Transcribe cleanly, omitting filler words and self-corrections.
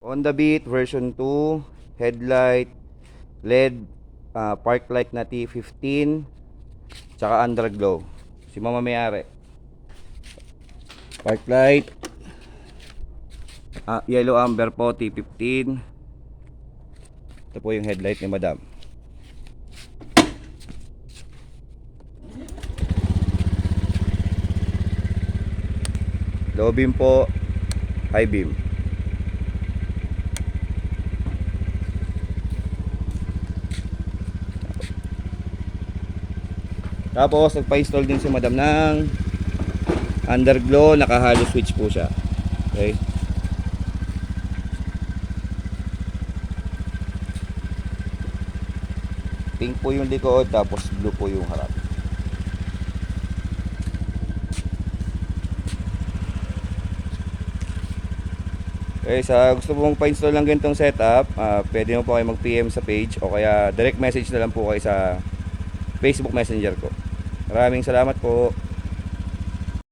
Honda Beat version 2, headlight, LED, Parklight na T15, tsaka Underglow. Si mama may-ari. Parklight, yellow amber po T15. Ito po yung headlight ni madam. Low beam po, high beam. Tapos nagpa-install din si madam ng Underglow, naka-halo switch po siya. Okay. Pink po yung likod, tapos blue po yung harap. Okay, sa gusto mong pa-install ng ganitong setup, pwede mo po kayo mag-PM sa page o kaya direct message na lang po kayo sa Facebook Messenger ko. Maraming salamat po.